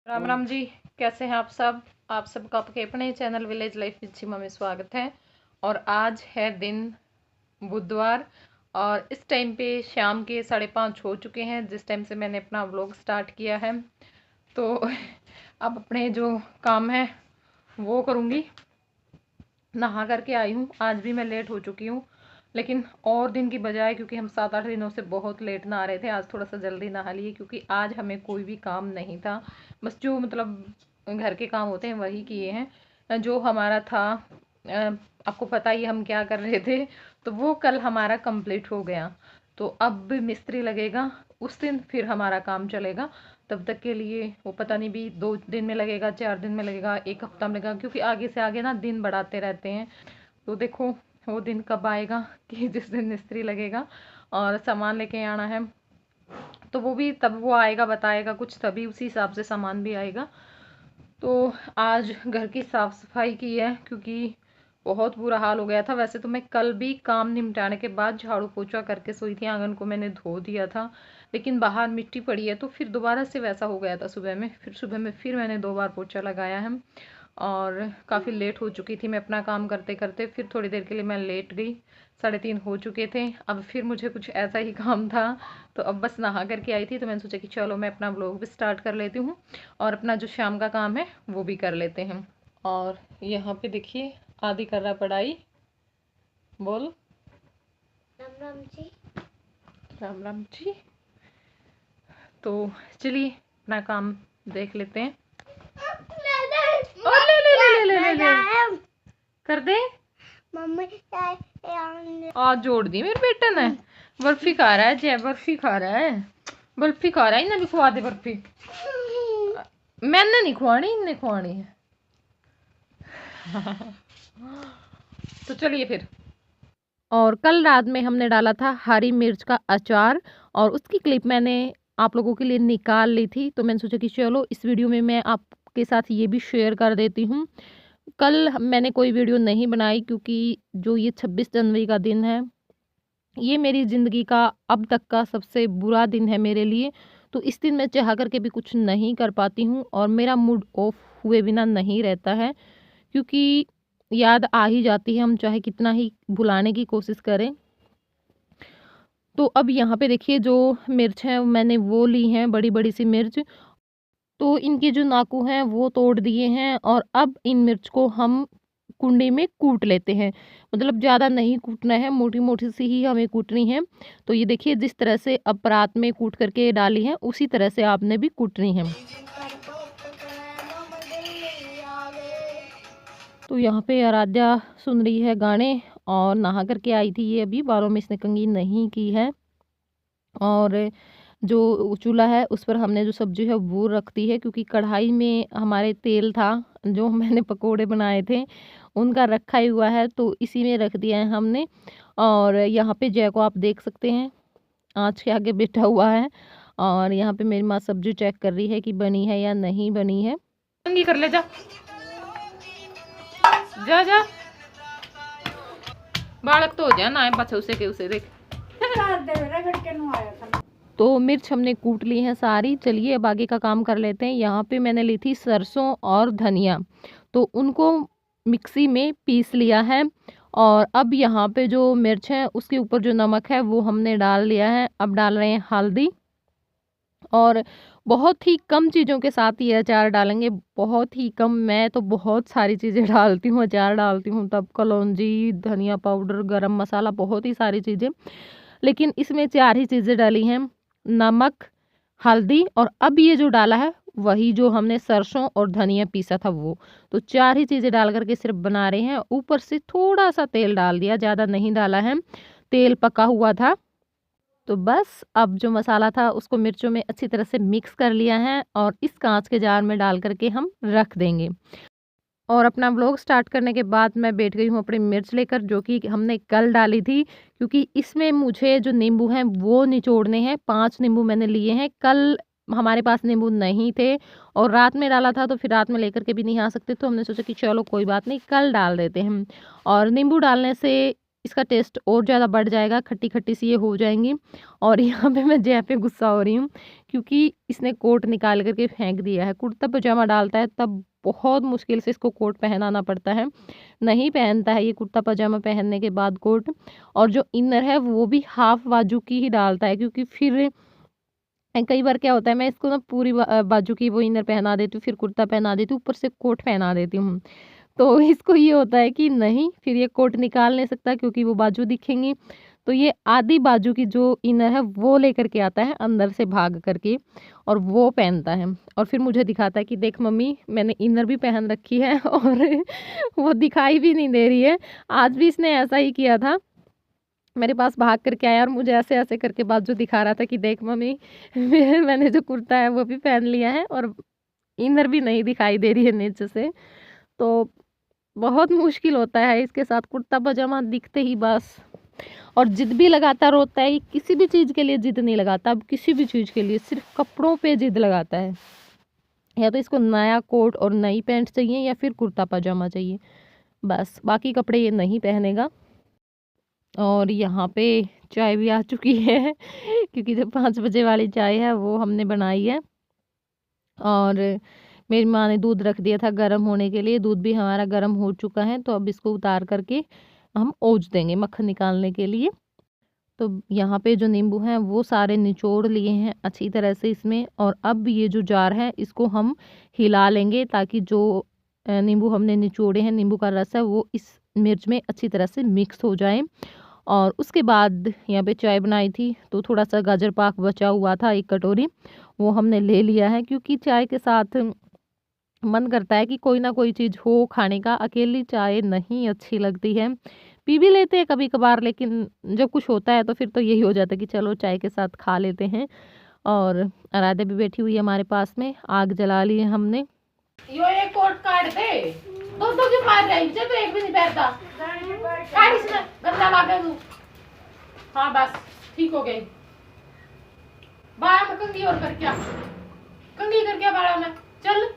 राम राम जी। कैसे हैं आप सब? आप सबका आपके अपने चैनल विलेज लाइफ विद सीमा में स्वागत है। और आज है दिन बुधवार और इस टाइम पे शाम के 5:30 हो चुके हैं जिस टाइम से मैंने अपना व्लॉग स्टार्ट किया है। तो अब अपने जो काम है वो करूँगी। नहा करके आई हूँ, आज भी मैं लेट हो चुकी हूँ लेकिन और दिन की बजाय, क्योंकि हम 7-8 दिनों से बहुत लेट नहा रहे थे, आज थोड़ा सा जल्दी नहा लिए क्योंकि आज हमें कोई भी काम नहीं था। बस जो घर के काम होते हैं वही किए हैं। जो हमारा था आपको पता ही हम क्या कर रहे थे, तो वो कल हमारा कंप्लीट हो गया। तो अब मिस्त्री लगेगा, उस दिन फिर हमारा काम चलेगा। तब तक के लिए वो पता नहीं भी 2 दिन में लगेगा, 4 दिन में लगेगा, 1 हफ्ता में लगेगा, क्योंकि आगे से आगे ना दिन बढ़ाते रहते हैं। तो देखो वो दिन कब आएगा कि जिस दिन मिस्त्री लगेगा और सामान लेके आना है, तो वो भी तब वो आएगा बताएगा कुछ, तभी उसी हिसाब से सामान भी आएगा। तो आज घर की साफ सफाई की है क्योंकि बहुत बुरा हाल हो गया था। वैसे तो मैं कल भी काम निपटाने के बाद झाड़ू पोछा करके सोई थी, आंगन को मैंने धो दिया था, लेकिन बाहर मिट्टी पड़ी है तो फिर दोबारा से वैसा हो गया था। सुबह में फिर मैंने 2 बार पोछा लगाया है और काफ़ी लेट हो चुकी थी मैं अपना काम करते करते। फिर थोड़ी देर के लिए मैं लेट गई, 3:30 हो चुके थे। अब फिर मुझे कुछ ऐसा ही काम था, तो अब बस नहा करके आई थी, तो मैंने सोचा कि चलो मैं अपना व्लॉग भी स्टार्ट कर लेती हूँ और अपना जो शाम का काम है वो भी कर लेते हैं। और यहाँ पे देखिए आदि कर रहा पढ़ाई। बोल राम राम जी। राम राम जी। तो चलिए अपना काम देख लेते हैं। और ले कर दे। मम्मी आज जोड़ दी मेरे बेटे ने। बर्फी खा रहा है जय, बर्फी खा रहा है, बर्फी खा रहा है। इन्हें भी खुआ दे बर्फी। मैंने नहीं खुआनी, इन्हें खुआनी है। तो चलिए फिर। और कल रात में हमने डाला था हरी मिर्च का अचार और उसकी क्लिप मैंने आप लोगों के लिए निकाल ली थी, तो मैंने सोचा कि चलो इस वीडियो में मैं आपके साथ ये भी शेयर कर देती हूँ। कल मैंने कोई वीडियो नहीं बनाई क्योंकि जो ये 26 जनवरी का दिन है, ये मेरी ज़िंदगी का अब तक का सबसे बुरा दिन है मेरे लिए। तो इस दिन मैं चाह करके भी कुछ नहीं कर पाती हूँ और मेरा मूड ऑफ हुए बिना नहीं रहता है, क्योंकि याद आ ही जाती है, हम चाहे कितना ही भुलाने की कोशिश करें। तो अब यहाँ पे देखिए जो मिर्च है मैंने वो ली हैं, बड़ी बड़ी सी मिर्च। तो इनके जो नाकू हैं वो तोड़ दिए हैं और अब इन मिर्च को हम कुंडी में कूट लेते हैं। मतलब ज़्यादा नहीं कूटना है, मोटी मोटी सी ही हमें कूटनी है। तो ये देखिए जिस तरह से अब परात में कूट करके डाली है उसी तरह से आपने भी कूटनी है। तो यहाँ पे आराध्या सुन रही है गाने और नहा करके आई थी ये, अभी बालों में इसने कंघी नहीं की है। और जो चूल्हा है उस पर हमने जो सब्जी है वो रख दी है, क्योंकि कढ़ाई में हमारे तेल था जो मैंने पकोड़े बनाए थे उनका रखा ही हुआ है, तो इसी में रख दिया है हमने। और यहाँ पे जय को आप देख सकते हैं आँच के आगे बैठा हुआ है और यहाँ पे मेरी माँ सब्जी चेक कर रही है कि बनी है या नहीं बनी है। कंघी कर ले, जा जा जा, बालक तो हो जाए ना पाछे उसे के उसे देख। तो मिर्च हमने कूट ली है सारी। चलिए अब आगे का काम कर लेते हैं। यहाँ पे मैंने ली थी सरसों और धनिया, तो उनको मिक्सी में पीस लिया है। और अब यहाँ पे जो मिर्च है उसके ऊपर जो नमक है वो हमने डाल लिया है। अब डाल रहे हैं हल्दी और बहुत ही कम चीज़ों के साथ ये अचार डालेंगे, बहुत ही कम। मैं तो बहुत सारी चीज़ें डालती हूँ, अचार डालती हूँ तब कलौंजी, धनिया पाउडर, गरम मसाला, बहुत ही सारी चीज़ें, लेकिन इसमें 4 ही चीज़ें डाली हैं, नमक, हल्दी और अब ये जो डाला है वही जो हमने सरसों और धनिया पीसा था वो। तो 4 ही चीज़ें डाल करके सिर्फ बना रहे हैं। ऊपर से थोड़ा सा तेल डाल दिया, ज़्यादा नहीं डाला है, तेल पका हुआ था। तो बस अब जो मसाला था उसको मिर्चों में अच्छी तरह से मिक्स कर लिया है और इस कांच के जार में डाल करके हम रख देंगे। और अपना व्लॉग स्टार्ट करने के बाद मैं बैठ गई हूँ अपनी मिर्च लेकर, जो कि हमने कल डाली थी, क्योंकि इसमें मुझे जो नींबू हैं वो निचोड़ने हैं। 5 नींबू मैंने लिए हैं, कल हमारे पास नींबू नहीं थे और रात में डाला था तो फिर रात में लेकर के भी नहीं आ सकते, तो हमने सोचा कि चलो कोई बात नहीं कल डाल देते हैं। और नींबू डालने से इसका टेस्ट और ज़्यादा बढ़ जाएगा, खट्टी खट्टी सी ये हो जाएंगी। और यहाँ पे मैं जय पे गुस्सा हो रही हूँ क्योंकि इसने कोट निकाल करके फेंक दिया है। कुर्ता पजामा डालता है तब बहुत मुश्किल से इसको कोट पहनाना पड़ता है, नहीं पहनता है ये कुर्ता पजामा पहनने के बाद कोट। और जो इनर है वो भी हाफ बाजू की ही डालता है, क्योंकि फिर कई बार क्या होता है, मैं इसको ना पूरी बाजू की वो इनर पहना देती हूँ, फिर कुर्ता पहना देती हूँ, ऊपर से कोट पहना देती हूँ। तो इसको ये होता है कि नहीं, फिर ये कोट निकाल नहीं सकता क्योंकि वो बाजू दिखेंगी। तो ये आधी बाजू की जो इनर है वो लेकर के आता है अंदर से भाग करके, और वो पहनता है। और फिर मुझे दिखाता है कि देख मम्मी, मैंने इनर भी पहन रखी है और वो दिखाई भी नहीं दे रही है। आज भी इसने ऐसा ही किया था, मेरे पास भाग करके आया और मुझे ऐसे ऐसे करके बाजू दिखा रहा था कि देख मम्मी, मैंने जो कुर्ता है वो भी पहन लिया है और इनर भी नहीं दिखाई दे रही है नीचे से। तो बहुत मुश्किल होता है इसके साथ, कुर्ता पजामा दिखते ही बस। और जिद भी लगाता रोता है, किसी भी चीज़ के लिए जिद नहीं लगाता, अब किसी भी चीज़ के लिए सिर्फ कपड़ों पे जिद लगाता है। या तो इसको नया कोट और नई पैंट चाहिए या फिर कुर्ता पजामा चाहिए, बस बाकी कपड़े ये नहीं पहनेगा। और यहाँ पे चाय भी आ चुकी है क्योंकि जो 5 बजे वाली चाय है वो हमने बनाई है। और मेरी माँ ने दूध रख दिया था गर्म होने के लिए, दूध भी हमारा गर्म हो चुका है। तो अब इसको उतार करके हम ओज देंगे मक्खन निकालने के लिए। तो यहाँ पे जो नींबू हैं वो सारे निचोड़ लिए हैं अच्छी तरह से इसमें। और अब ये जो जार है इसको हम हिला लेंगे ताकि जो नींबू हमने निचोड़े हैं, नींबू का रस है, वो इस मिर्च में अच्छी तरह से मिक्स हो जाए। और उसके बाद यहाँ पे चाय बनाई थी तो थोड़ा सा गाजर पाक बचा हुआ था 1 कटोरी, वो हमने ले लिया है क्योंकि चाय के साथ मन करता है कि कोई ना कोई चीज़ हो खाने का। अकेली चाय नहीं अच्छी लगती है, पी भी लेते हैं कभी कभार, लेकिन जब कुछ होता है तो फिर तो यही हो जाता है कि चलो चाय के साथ खा लेते हैं। और आराध्या भी बैठी हुई है हमारे पास में, आग जला ली है हमने। यो एक कोट काट दे, दो क्यों मार रही है, तो एक भी नहीं पहनता, काट इसमें, गंदा लगा तू। हाँ बस ठीक हो गई। बाड़ा में कंघी और करके आ, कंघी करके आ बाड़ा में, चल।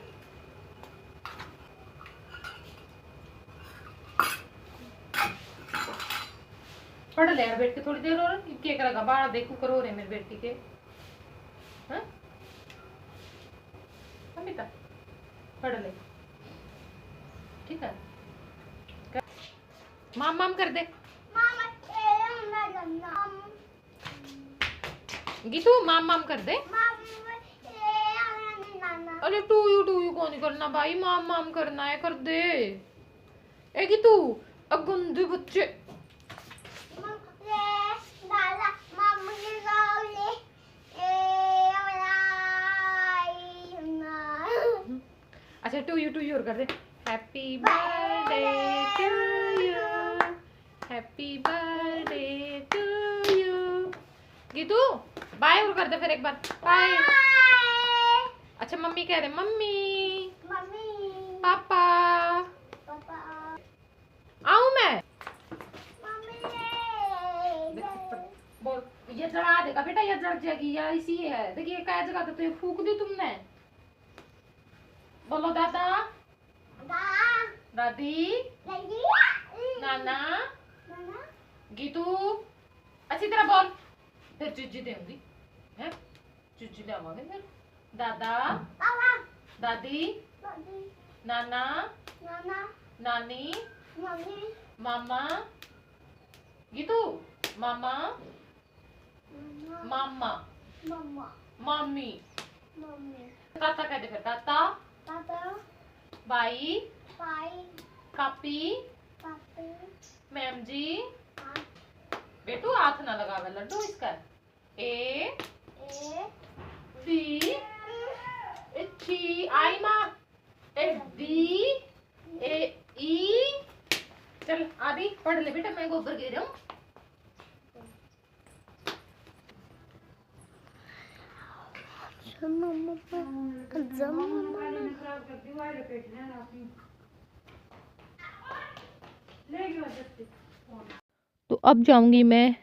पढ़ ले यार बैठ के थोड़ी देर और, क्या करेगा बाड़ा देखू करो रे मेरी बेटी के। हाँ बेटा पढ़ ले, ठीक है। माम माम कर दे गीतू, माम माम कर दे। अरे टू यू कौन नहीं करना भाई, माम माम करना है, कर दे। ए गीतू गंदे बच्चे। अच्छा टू यू और कर दे। Happy birthday to you, happy birthday to you. Geetu bye और कर दे फिर एक बार, बाय। अच्छा मम्मी कह रहे, मम्मी मम्मी पापा पापा। आऊं मैं, बोल। ये जला देगा बेटा, ये जल जाएगी यार, इसी है देखिए क्या जगह तो ये फूक दी तुमने। बोलो दादा दादी नाना गीतू, अच्छी तरह बोल, फिर चुच्ची देंगी है, चुच्ची लावांगे फिर। दादा दादी नाना नानी मामा गीतू, मामा मामा मम्मी ताता कह दे फिर, ताता बाई कापी मैम जी। बेटू हाथ ना लगावे लड्डू इसका। ए बी ची आई माँ, ए बी ए ई। चल आदि पढ़ ले बेटा, मैं गोबर गिर रहा हूँ। तो अब जाऊंगी मैं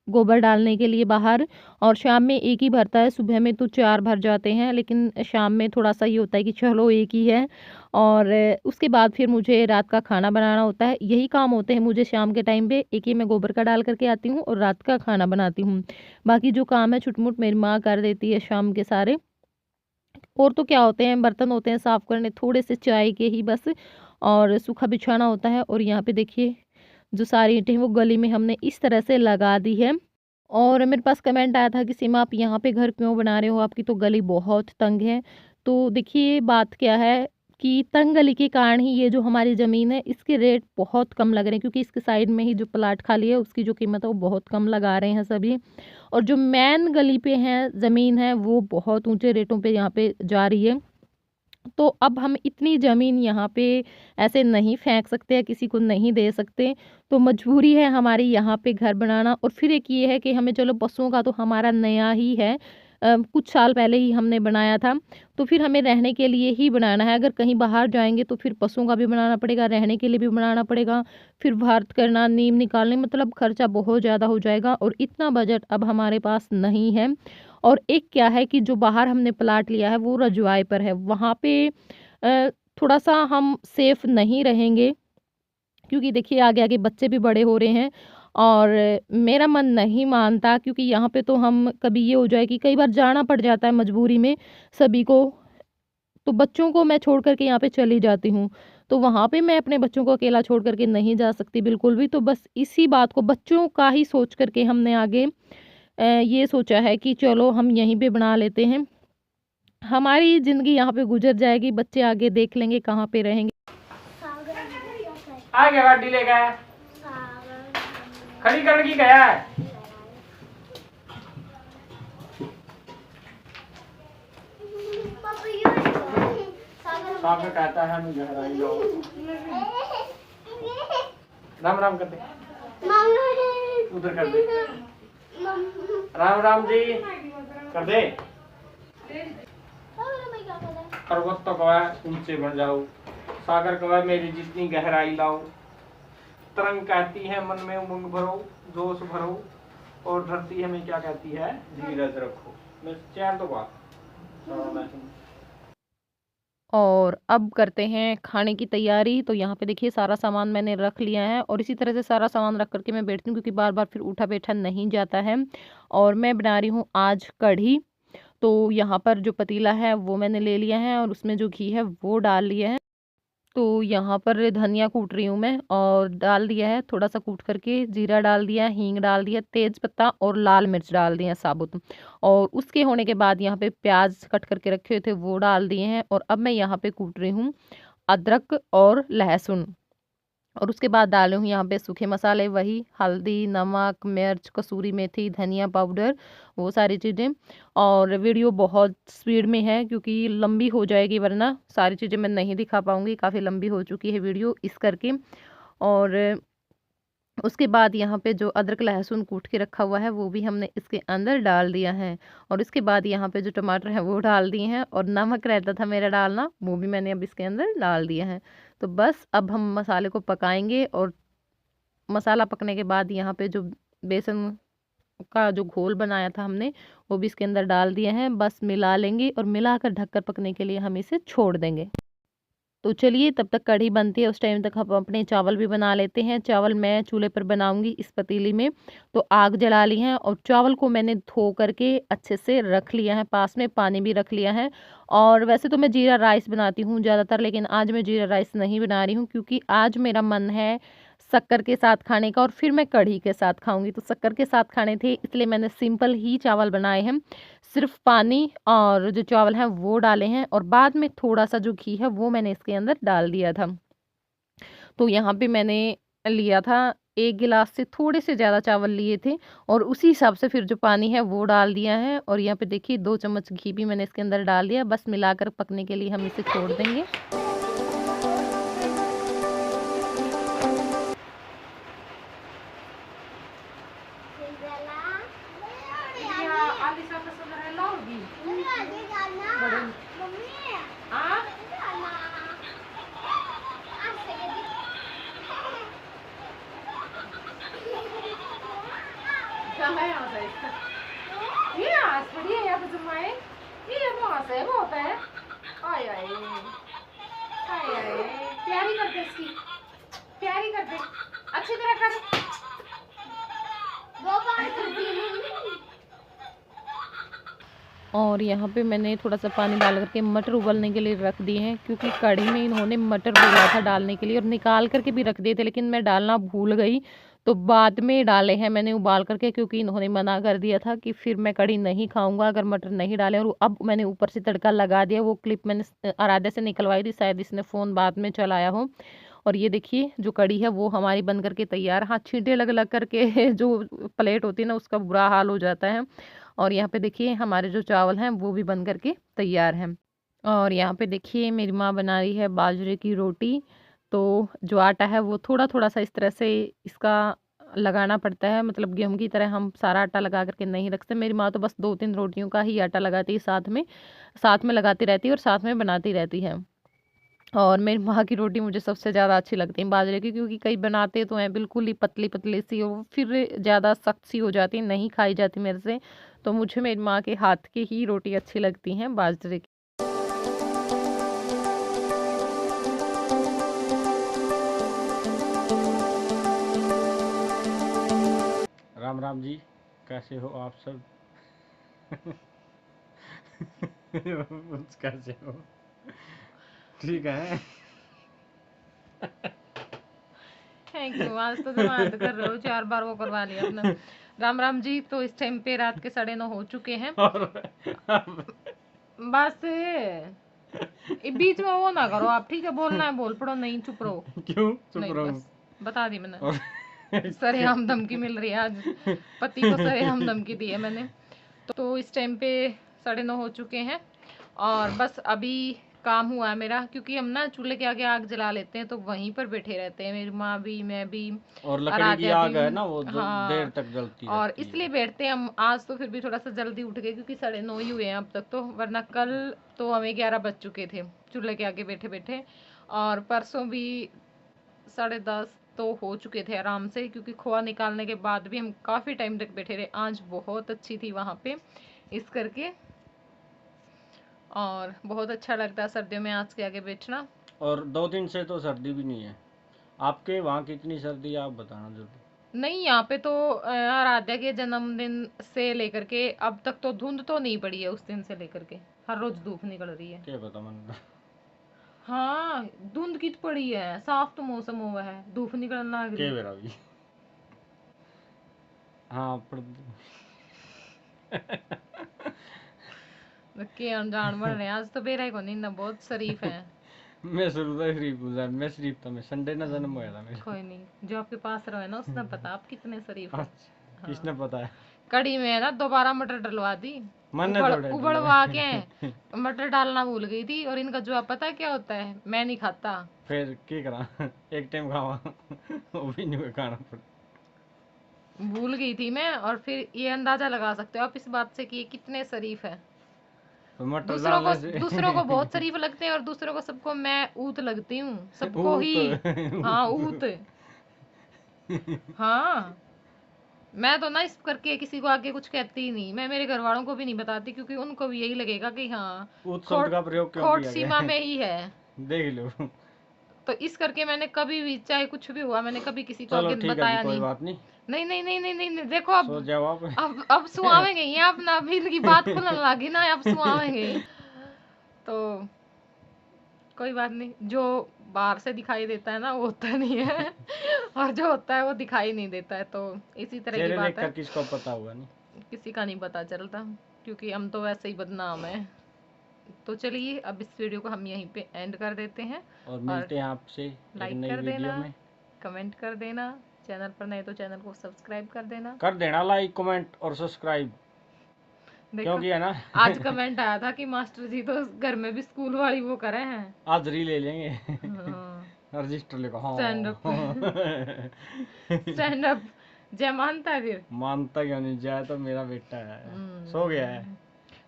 गोबर डालने के लिए बाहर। और शाम में एक ही भरता है, सुबह में तो 4 भर जाते हैं, लेकिन शाम में थोड़ा-सा ये होता है कि चलो एक ही है। और उसके बाद फिर मुझे रात का खाना बनाना होता है। यही काम होते हैं मुझे शाम के टाइम पे, एक ही मैं गोबर का डाल कर के आती हूँ और रात का खाना बनाती हूँ। बाकी जो काम है छुट-मुट मेरी माँ कर देती है शाम के सारे। और तो क्या होते हैं, बर्तन होते हैं साफ़ करने, थोड़े से चाय के ही बस, और सूखा बिछाना होता है। और यहाँ पे देखिए जो सारी ईंटें हैं वो गली में हमने इस तरह से लगा दी है। और मेरे पास कमेंट आया था कि सीमा आप यहाँ पे घर क्यों बना रहे हो, आपकी तो गली बहुत तंग है। तो देखिए बात क्या है कि तंग गली के कारण ही ये जो हमारी ज़मीन है इसके रेट बहुत कम लग रहे हैं, क्योंकि इसके साइड में ही जो प्लाट खाली है उसकी जो कीमत है वो बहुत कम लगा रहे हैं सभी। और जो मेन गली पे है ज़मीन है वो बहुत ऊंचे रेटों पे यहाँ पे जा रही है। तो अब हम इतनी ज़मीन यहाँ पे ऐसे नहीं फेंक सकते या किसी को नहीं दे सकते, तो मजबूरी है हमारी यहाँ पे घर बनाना। और फिर एक ये है कि हमें, चलो बसों का तो हमारा नया ही है, कुछ साल पहले ही हमने बनाया था, तो फिर हमें रहने के लिए ही बनाना है। अगर कहीं बाहर जाएंगे तो फिर बसों का भी बनाना पड़ेगा, रहने के लिए भी बनाना पड़ेगा, फिर भारत करना, नींव निकालने, मतलब खर्चा बहुत ज़्यादा हो जाएगा और इतना बजट अब हमारे पास नहीं है। और एक क्या है कि जो बाहर हमने प्लाट लिया है वो रजवाए पर है, वहाँ पे थोड़ा-सा हम सेफ नहीं रहेंगे, क्योंकि देखिए आगे-आगे बच्चे भी बड़े हो रहे हैं। और मेरा मन नहीं मानता, क्योंकि यहाँ पे तो हम कभी ये हो जाए कि कई बार जाना पड़ जाता है मजबूरी में सभी को, तो बच्चों को मैं छोड़ कर के यहाँ पे चली जाती हूँ। तो वहाँ पे मैं अपने बच्चों को अकेला छोड़ कर के नहीं जा सकती बिल्कुल भी। तो बस इसी बात को, बच्चों का ही सोच कर के हमने आगे ये सोचा है कि चलो हम यहीं पे बना लेते हैं। हमारी ज़िंदगी यहाँ पे गुज़र जाएगी, बच्चे आगे देख लेंगे कहाँ पे रहेंगे। आ गया गाड़ी ले गया, खड़ी करने की गया है। सागर कहता है मैं गहराई जाओ। राम राम कर दे, उधर कर दे, राम राम जी कर दे। पर्वत तो कवा ऊंचे बढ़ जाओ, सागर कवा मेरी जितनी गहराई लाओ। तरंग कहती है मन में उमंग भरो, जोश भरो, और धरती हमें क्या कहती है, धीरज रखो। मैं चैन तो बात और अब करते हैं खाने की तैयारी। तो यहाँ पे देखिए सारा सामान मैंने रख लिया है, और इसी तरह से सारा सामान रख करके मैं बैठती हूँ, क्योंकि बार बार फिर उठा बैठा नहीं जाता है। और मैं बना रही हूँ आज कढ़ी। तो यहाँ पर जो पतीला है वो मैंने ले लिया है और उसमें जो घी है वो डाल लिया है। तो यहाँ पर धनिया कूट रही हूँ मैं, और डाल दिया है थोड़ा सा कूट करके, जीरा डाल दिया, हींग डाल दिया, तेज पत्ता और लाल मिर्च डाल दिए हैं साबुत। और उसके होने के बाद यहाँ पे प्याज कट करके रखे हुए थे वो डाल दिए हैं। और अब मैं यहाँ पे कूट रही हूँ अदरक और लहसुन। और उसके बाद डाले हूँ यहाँ पे सूखे मसाले, वही हल्दी, नमक, मिर्च, कसूरी मेथी, धनिया पाउडर, वो सारी चीज़ें। और वीडियो बहुत स्पीड में है क्योंकि लंबी हो जाएगी, वरना सारी चीज़ें मैं नहीं दिखा पाऊँगी, काफ़ी लंबी हो चुकी है वीडियो इस करके। और उसके बाद यहाँ पे जो अदरक लहसुन कूट के रखा हुआ है वो भी हमने इसके अंदर डाल दिया है। और इसके बाद यहाँ पे जो टमाटर है वो डाल दिए हैं, और नमक रहता था मेरा डालना, वो भी मैंने अब इसके अंदर डाल दिया है। तो बस अब हम मसाले को पकाएंगे। और मसाला पकने के बाद यहाँ पे जो बेसन का जो घोल बनाया था हमने वो भी इसके अंदर डाल दिया है। बस मिला लेंगे और मिलाकर ढककर पकने के लिए हम इसे छोड़ देंगे। तो चलिए तब तक कढ़ी बनती है, उस टाइम तक हम अपने चावल भी बना लेते हैं। चावल मैं चूल्हे पर बनाऊंगी इस पतीली में। तो आग जला ली है और चावल को मैंने धो करके अच्छे से रख लिया है, पास में पानी भी रख लिया है। और वैसे तो मैं जीरा राइस बनाती हूँ ज़्यादातर, लेकिन आज मैं जीरा राइस नहीं बना रही हूँ, क्योंकि आज मेरा मन है शक्कर के साथ खाने का, और फिर मैं कढ़ी के साथ खाऊंगी। तो शक्कर के साथ खाने थे इसलिए मैंने सिंपल ही चावल बनाए हैं, सिर्फ पानी और जो चावल हैं वो डाले हैं, और बाद में थोड़ा सा जो घी है वो मैंने इसके अंदर डाल दिया था। तो यहाँ पे मैंने लिया था 1 गिलास से थोड़े से ज़्यादा चावल लिए थे, और उसी हिसाब से फिर जो पानी है वो डाल दिया है। और यहाँ पे देखिए 2 चम्मच घी भी मैंने इसके अंदर डाल दिया। बस मिलाकर पकने के लिए हम इसे छोड़ देंगे। करते इसकी, प्यारी करते, अच्छी तरह कर। 2 बार करती हूँ। और यहाँ पे मैंने थोड़ा सा पानी डाल करके मटर उबलने के लिए रख दिए हैं, क्योंकि कढ़ी में इन्होंने मटर बोला था डालने के लिए और निकाल करके भी रख दिए थे, लेकिन मैं डालना भूल गई तो बाद में डाले हैं मैंने उबाल करके, क्योंकि इन्होंने मना कर दिया था कि फिर मैं कढ़ी नहीं खाऊंगा अगर मटर नहीं डाले। और अब मैंने ऊपर से तड़का लगा दिया। वो क्लिप मैंने आराध्या से निकलवाई थी, शायद इसने फ़ोन बाद में चलाया हो। और ये देखिए जो कढ़ी है वो हमारी बन करके तैयार। हाँ, छींटे लग लग करके जो प्लेट होती है ना उसका बुरा हाल हो जाता है। और यहाँ पे देखिए हमारे जो चावल हैं वो भी बन करके तैयार हैं। और यहाँ पे देखिए मेरी माँ बना रही है बाजरे की रोटी। तो जो आटा है वो थोड़ा थोड़ा सा इस तरह से इसका लगाना पड़ता है, मतलब गेहूं की तरह हम सारा आटा लगा करके नहीं रखते। मेरी माँ तो बस 2-3 रोटियों का ही आटा लगाती है, साथ में लगाती रहती है और साथ में बनाती रहती है। और मेरी माँ की रोटी मुझे सबसे ज़्यादा अच्छी लगती है बाजरे की, क्योंकि कई बनाते तो हैं बिल्कुल ही पतली पतली सी, और फिर ज़्यादा सख्त सी हो जाती, नहीं खाई जाती मेरे से। तो मुझे मेरी माँ के हाथ की ही रोटी अच्छी लगती हैं बाजरे की। राम राम जी, कैसे हो आप सब? कैसे हो? ठीक है। Thank you. आज तो धमाल कर रहे हो, 4 बार वो करवा लिया अपना। राम राम जी। तो इस टाइम पे रात के 9:30 हो चुके हैं। और बस बीच में वो ना करो आप, ठीक है? बोलना है बोल पड़ो, नहीं चुप रहो। क्यों चुप नहीं रहूं? बस बता दी मैंने। और सरेआम धमकी मिल रही है आज, पति को सरेआम धमकी दी है मैंने। तो इस टाइम पे 9:30 हो चुके हैं और बस अभी काम हुआ है मेरा, क्योंकि हम ना चूल्हे के आगे आग जला लेते हैं तो वहीं पर बैठे रहते हैं, मेरी माँ भी, मैं भी, और लकड़ी की आराध्या आग है भी। ना, वो देर हाँ, तक जलती और रहती इसलिए है। बैठते हैं हम। आज तो फिर भी थोड़ा सा जल्दी उठ गए, क्योंकि 9:30 ही हुए हैं अब तक तो, वरना कल तो हमें 11 बज चुके थे चूल्हे के आगे बैठे बैठे। और परसों भी 10:30 तो हो चुके थे आराम से, क्योंकि खोआ निकालने के बाद भी हम काफ़ी टाइम तक बैठे रहे। आज बहुत अच्छी थी वहाँ पे इस करके, और बहुत अच्छा लगता है सर्दियों में आँच के आगे बैठना। और 2 दिन से तो सर्दी भी नहीं है। आपके वहाँ कितनी सर्दी है आप बताना जरूर। नहीं, यहाँ पे तो आराध्या के जन्मदिन से लेकर के अब तक तो धुंध तो नहीं पड़ी है, उस दिन से लेकर के हर रोज धूप निकल रही है। क्या पता मन। हाँ, धुंध कित पड़ी है, साफ तो मौसम हुआ है, धूप निकलना लग रही। के बेरा भी। हाँ के अनजान बन रहे हैं आज तो, बेरा को नहीं ना, बहुत शरीफ है। मैं शुरू से शरीफ हूँ सर, मैं शरीफ था, मैं संडे ना जन्म हुआ था मेरा। कोई नहीं, जो आपके पास रहे ना उसने पता आप कितने शरीफ हो। अच्छा, किसने पता है? कड़ी में है ना दोबारा मटर डलवा दी, मन ने थोड़े उबड़वा के मटर डालना भूल गई थी। और इनका जवाब पता है क्या होता है? मैं नहीं खाता। फिर की करा। एक टाइम खावा। वो भी नहीं हुआ खाना पड़ा। भूल गई थी मैं, और फिर ये अंदाजा लगा सकते हो आप इस बात से कि ये कितने शरीफ है। तो मटर दूसरों को डालने से दूसरों को बहुत शरीफ लगते हैं, और दूसरों को, सबको मैं ऊत लगती हूँ, सबको ऊत। ही। हाँ, ऊत। हाँ, मैं तो ना इस करके किसी को आगे कुछ कहती ही नहीं, मैं मेरे घर वालों को भी नहीं बताती, क्योंकि उनको भी यही लगेगा कि हाँ, ऊत शब्द खोट का प्रयोग क्यों खोट किया गया सीमा है? में ही है। देख लो। तो इस करके मैंने कभी भी, चाहे कुछ भी हुआ, मैंने कभी किसी को चलो आगे ठीक है जी, बताया कोई नहीं। बात नहीं। नहीं नहीं नहीं नहीं नहीं, नहीं देखो सो अब जाओ आप। अब सुआवेंगे ही आप ना, अभी इनकी बात खुलने लगी ना, अब सुआवेंगे ही। तो कोई बात नहीं, जो बाहर से दिखाई देता है ना वो होता नहीं है। और जो होता है वो दिखाई नहीं देता है, तो इसी तरह की चेहरे बात देखकर है। किसको पता होगा नहीं। किसी का नहीं पता चलता, क्योंकि हम तो वैसे ही बदनाम है। तो चलिए अब इस वीडियो को हम यहीं पे एंड कर देते हैं। और और मिलते हैं आपसे एक लाइक नई कर वीडियो देना, में। कमेंट कर देना, चैनल पर नए तो चैनल को सब्सक्राइब कर देना। कर देना लाइक कमेंट और सब्सक्राइब, देखो, क्योंकि है ना। आज कमेंट आया था कि मास्टर जी तो घर में भी स्कूल वाली वो करे हैं। हाजिरी ले लेंगे। हाँ, रजिस्टर लिखो। Stand up. हाँ। Stand up. जय मानता है फिर। मानता क्यों नहीं, जाए तो मेरा बेटा है। सो गया है।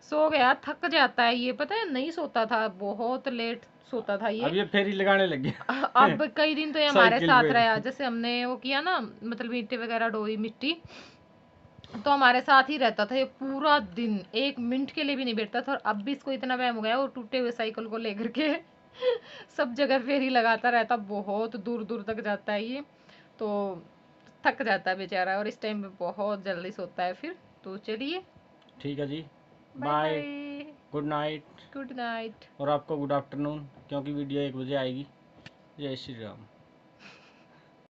सो गया, थक जाता है ये, पता है नहीं सोता था, बहुत लेट सोता था अब ये। ये फेरी लगाने लग गया। अब कई दिन तो ये हमारे साइकिल साथ पे। रहा, जैसे हमने वो किया ना, मतलब ईंटें वगैरह ढोई, मिट्टी, तो हमारे साथ ही रहता था ये पूरा दिन, 1 मिनट के लिए भी नहीं बैठता था। और अब भी इसको इतना वहम हो गया, वो टूटे हुए साइकिल को लेकर के सब जगह फेरी लगाता रहता, बहुत दूर दूर तक जाता है ये, तो थक जाता है बेचारा, और इस टाइम पे बहुत जल्दी सोता है फिर। तो चलिए, ठीक है जी, bye bye, bye, good night, good night. और आपको गुड आफ्टरनून, क्योंकि वीडियो 1 बजे आएगी। जय श्री राम।